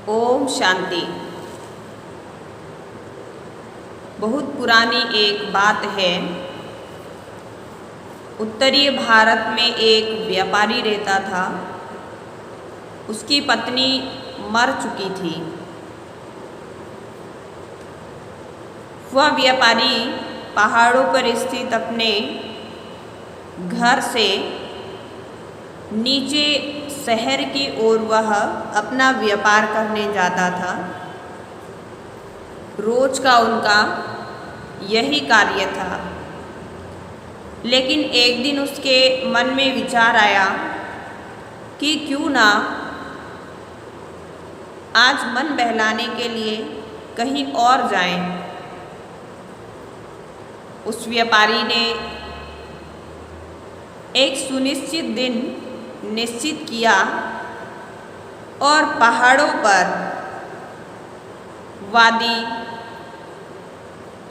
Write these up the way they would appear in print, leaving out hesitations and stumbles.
ओम शांति। बहुत पुरानी एक बात है। उत्तरीय भारत में एक व्यापारी रहता था। उसकी पत्नी मर चुकी थी। वह व्यापारी पहाड़ों पर स्थित अपने घर से नीचे शहर की ओर वह अपना व्यापार करने जाता था। रोज का उनका यही कार्य था। लेकिन एक दिन उसके मन में विचार आया कि क्यों ना आज मन बहलाने के लिए कहीं और जाएं। उस व्यापारी ने एक सुनिश्चित दिन निश्चित किया और पहाड़ों पर वादी,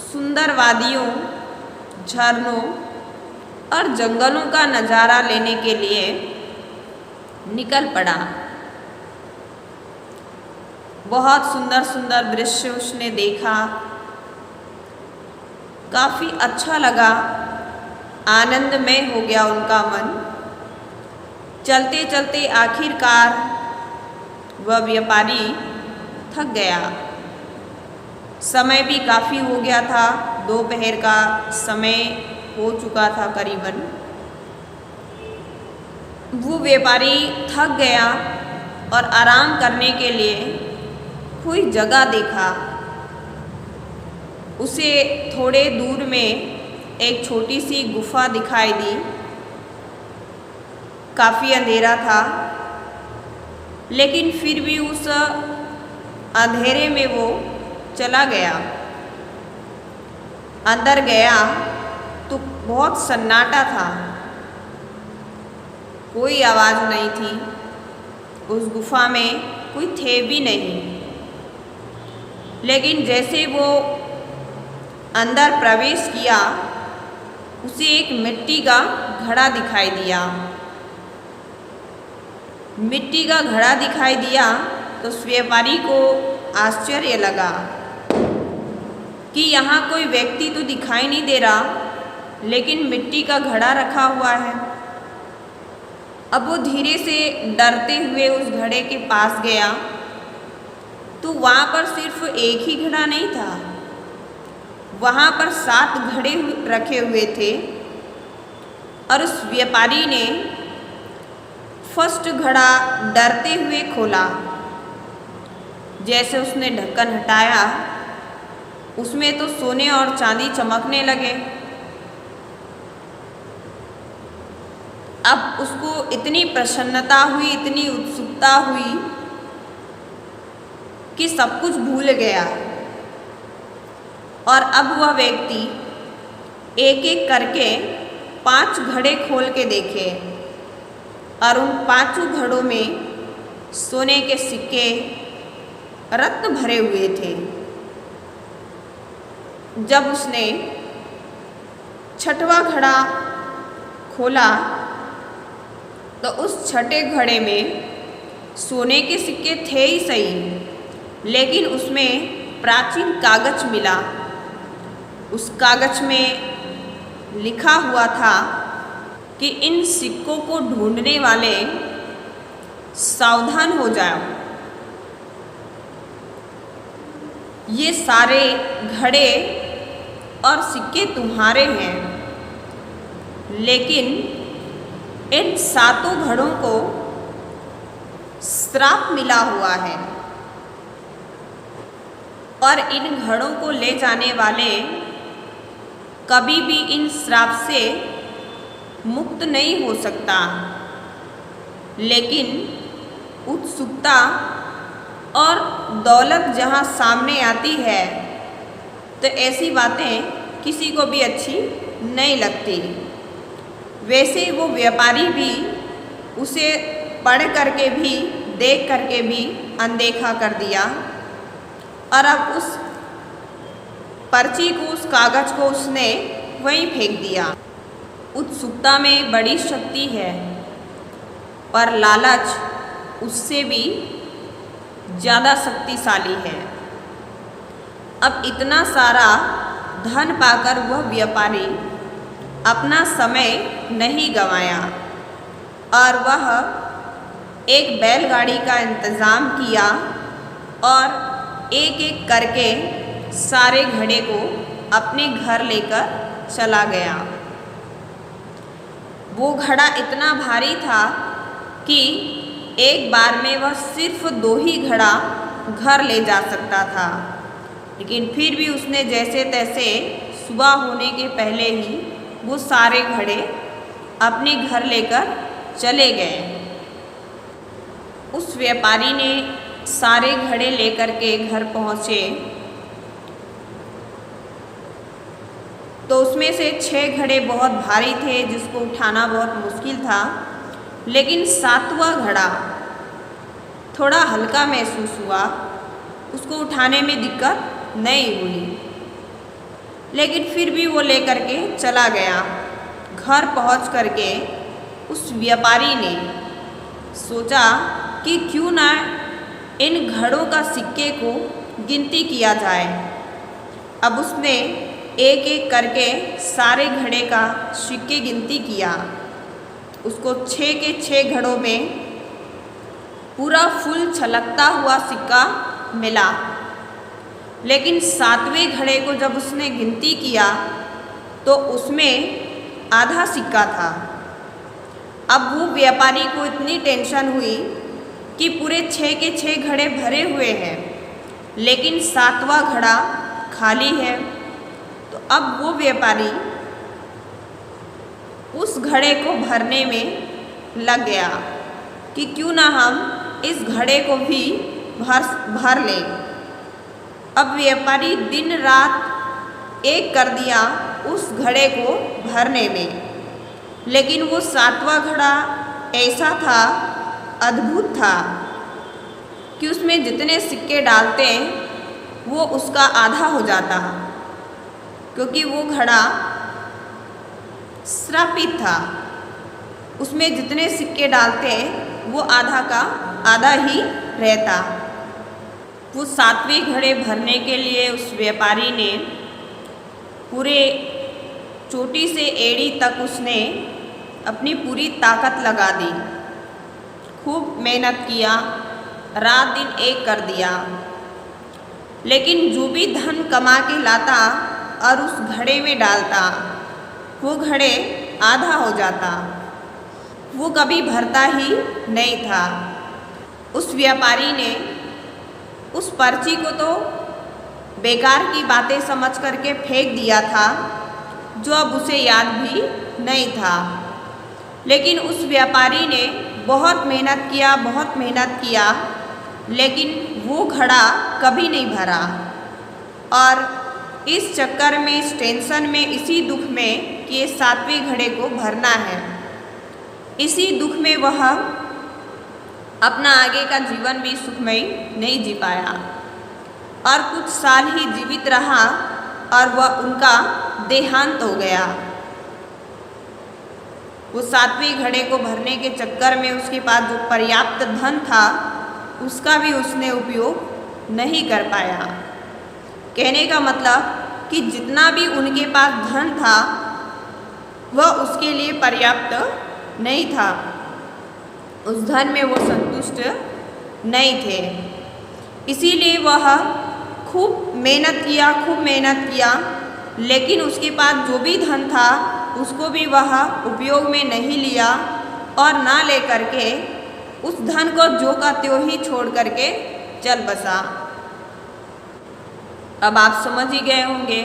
सुंदर वादियों, झरनों और जंगलों का नज़ारा लेने के लिए निकल पड़ा। बहुत सुंदर सुंदर दृश्य उसने देखा। काफ़ी अच्छा लगा, आनंदमय हो गया उनका मन। चलते चलते आखिरकार वह व्यापारी थक गया। समय भी काफ़ी हो गया था, दोपहर का समय हो चुका था करीबन। वो व्यापारी थक गया और आराम करने के लिए कोई जगह देखा। उसे थोड़े दूर में एक छोटी सी गुफा दिखाई दी। काफ़ी अंधेरा था, लेकिन फिर भी उस अंधेरे में वो चला गया। अंदर गया तो बहुत सन्नाटा था, कोई आवाज़ नहीं थी। उस गुफा में कोई थे भी नहीं। लेकिन जैसे वो अंदर प्रवेश किया, उसे एक मिट्टी का घड़ा दिखाई दिया। मिट्टी का घड़ा दिखाई दिया तो उस व्यापारी को आश्चर्य लगा कि यहाँ कोई व्यक्ति तो दिखाई नहीं दे रहा, लेकिन मिट्टी का घड़ा रखा हुआ है। अब वो धीरे से डरते हुए उस घड़े के पास गया तो वहाँ पर सिर्फ एक ही घड़ा नहीं था, वहाँ पर 7 घड़े रखे हुए थे। और उस व्यापारी ने फर्स्ट घड़ा डरते हुए खोला। जैसे उसने ढक्कन हटाया, उसमें तो सोने और चांदी चमकने लगे। अब उसको इतनी प्रसन्नता हुई, इतनी उत्सुकता हुई कि सब कुछ भूल गया। और अब वह व्यक्ति एक एक करके 5 घड़े खोल के देखे और उन 5 घड़ों में सोने के सिक्के, रत्न भरे हुए थे। जब उसने 6वां घड़ा खोला तो उस 6ठे घड़े में सोने के सिक्के थे ही सही, लेकिन उसमें प्राचीन कागज मिला। उस कागज में लिखा हुआ था कि इन सिक्कों को ढूंढने वाले सावधान हो जाओ। ये सारे घड़े और सिक्के तुम्हारे हैं, लेकिन इन 7 घड़ों को श्राप मिला हुआ है और इन घड़ों को ले जाने वाले कभी भी इन श्राप से मुक्त नहीं हो सकता। लेकिन उत्सुकता और दौलत जहाँ सामने आती है तो ऐसी बातें किसी को भी अच्छी नहीं लगती। वैसे वो व्यापारी भी उसे पढ़ करके भी, देख करके भी अनदेखा कर दिया और अब उस पर्ची को, उस कागज को उसने वहीं फेंक दिया। उत्सुकता में बड़ी शक्ति है, पर लालच उससे भी ज़्यादा शक्तिशाली है। अब इतना सारा धन पाकर वह व्यापारी अपना समय नहीं गंवाया और वह एक बैलगाड़ी का इंतज़ाम किया और एक एक करके सारे घड़े को अपने घर लेकर चला गया। वो घड़ा इतना भारी था कि एक बार में वह सिर्फ 2 ही घड़ा घर ले जा सकता था, लेकिन फिर भी उसने जैसे तैसे सुबह होने के पहले ही वो सारे घड़े अपने घर लेकर चले गए। उस व्यापारी ने सारे घड़े लेकर के घर पहुँचे तो उसमें से 6 घड़े बहुत भारी थे जिसको उठाना बहुत मुश्किल था, लेकिन 7वां घड़ा थोड़ा हल्का महसूस हुआ, उसको उठाने में दिक्कत नहीं हुई, लेकिन फिर भी वो लेकर के चला गया। घर पहुंच करके उस व्यापारी ने सोचा कि क्यों ना इन घड़ों का सिक्के को गिनती किया जाए। अब उसने एक एक करके सारे घड़े का सिक्के गिनती किया। उसको 6 के 6 घड़ों में पूरा फुल छलकता हुआ सिक्का मिला, लेकिन 7वें घड़े को जब उसने गिनती किया तो उसमें आधा सिक्का था। अब वो व्यापारी को इतनी टेंशन हुई कि पूरे 6 के 6 घड़े भरे हुए हैं, लेकिन 7वां घड़ा खाली है। तो अब वो व्यापारी उस घड़े को भरने में लग गया कि क्यों ना हम इस घड़े को भी भर लें। अब व्यापारी दिन रात एक कर दिया उस घड़े को भरने में, लेकिन वो 7वां घड़ा ऐसा था, अद्भुत था कि उसमें जितने सिक्के डालते वो उसका आधा हो जाता, क्योंकि वो घड़ा श्रापित था। उसमें जितने सिक्के डालते वो आधा का आधा ही रहता। वो 7वें घड़े भरने के लिए उस व्यापारी ने पूरे चोटी से एड़ी तक उसने अपनी पूरी ताकत लगा दी, खूब मेहनत किया, रात दिन एक कर दिया, लेकिन जो भी धन कमा के लाता और उस घड़े में डालता वो घड़े आधा हो जाता, वो कभी भरता ही नहीं था। उस व्यापारी ने उस पर्ची को तो बेकार की बातें समझ करके फेंक दिया था, जो अब उसे याद भी नहीं था। लेकिन उस व्यापारी ने बहुत मेहनत किया, बहुत मेहनत किया, लेकिन वो घड़ा कभी नहीं भरा। और इस चक्कर में, इस टेंशन में, इसी दुख में कि ये 7वें घड़े को भरना है, इसी दुख में वह अपना आगे का जीवन भी सुखमय नहीं जी पाया और कुछ साल ही जीवित रहा और वह उनका देहांत हो गया। वो 7वें घड़े को भरने के चक्कर में उसके पास जो पर्याप्त धन था उसका भी उसने उपयोग नहीं कर पाया। कहने का मतलब कि जितना भी उनके पास धन था वह उसके लिए पर्याप्त नहीं था, उस धन में वो संतुष्ट नहीं थे। इसीलिए वह खूब मेहनत किया, लेकिन उसके पास जो भी धन था उसको भी वह उपयोग में नहीं लिया और ना ले करके उस धन को जो का त्यों ही छोड़ करके चल बसा। अब आप समझ ही गए होंगे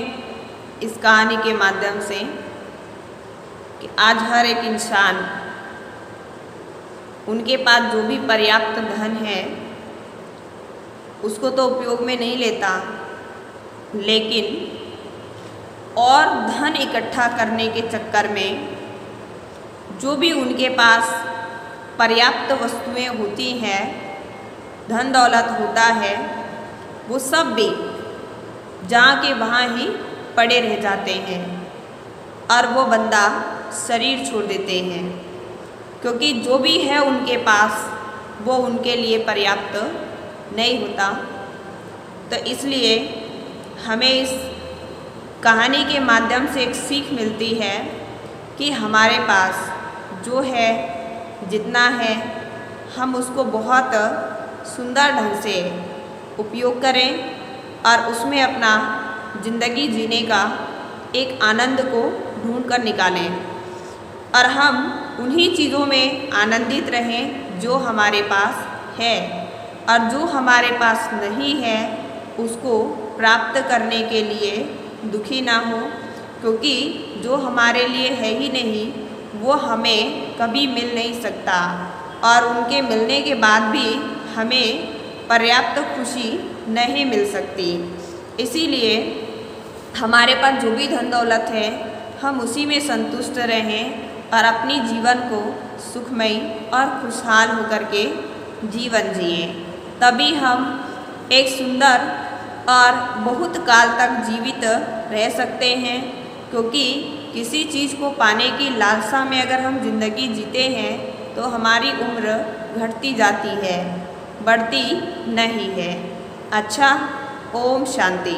इस कहानी के माध्यम से कि आज हर एक इंसान उनके पास जो भी पर्याप्त धन है उसको तो उपयोग में नहीं लेता, लेकिन और धन इकट्ठा करने के चक्कर में जो भी उनके पास पर्याप्त वस्तुएं होती हैं, धन दौलत होता है, वो सब भी जहाँ के वहाँ ही पड़े रह जाते हैं और वो बंदा शरीर छोड़ देते हैं, क्योंकि जो भी है उनके पास वो उनके लिए पर्याप्त नहीं होता। तो इसलिए हमें इस कहानी के माध्यम से एक सीख मिलती है कि हमारे पास जो है, जितना है, हम उसको बहुत सुंदर ढंग से उपयोग करें और उसमें अपना ज़िंदगी जीने का एक आनंद को ढूंढ कर निकालें और हम उन्हीं चीज़ों में आनंदित रहें जो हमारे पास है, और जो हमारे पास नहीं है उसको प्राप्त करने के लिए दुखी ना हो, क्योंकि जो हमारे लिए है ही नहीं वो हमें कभी मिल नहीं सकता और उनके मिलने के बाद भी हमें पर्याप्त खुशी नहीं मिल सकती। इसीलिए हमारे पास जो भी धन दौलत है हम उसी में संतुष्ट रहें और अपनी जीवन को सुखमयी और खुशहाल होकर के जीवन जिए। तभी हम एक सुंदर और बहुत काल तक जीवित रह सकते हैं, क्योंकि किसी चीज़ को पाने की लालसा में अगर हम जिंदगी जीते हैं तो हमारी उम्र घटती जाती है, बढ़ती नहीं है। अच्छा, ओम शांति।